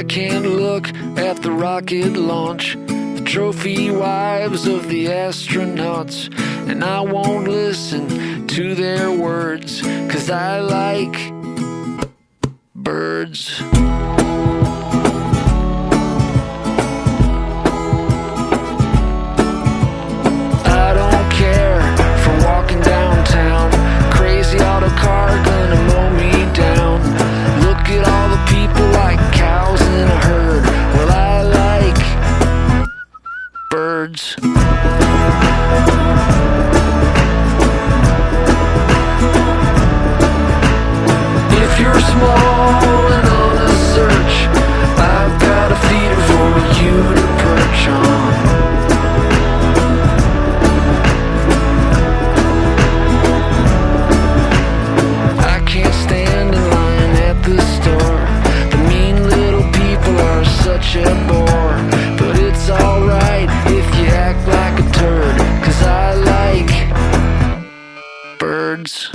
can't look at the rocket launch, the trophy wives of the astronauts, and I won't listen to their words, 'cause I like birds. I don't care for walking downtown, crazy auto car gonna mow me down. Look at all the people like cows in a herd. Well, I like birds. If you're small and on a search, I've got a feeder for you to perch on. I can't stand in line at the store. The mean little people are such a bore. But it's alright if you act like a turd, 'cause I like birds.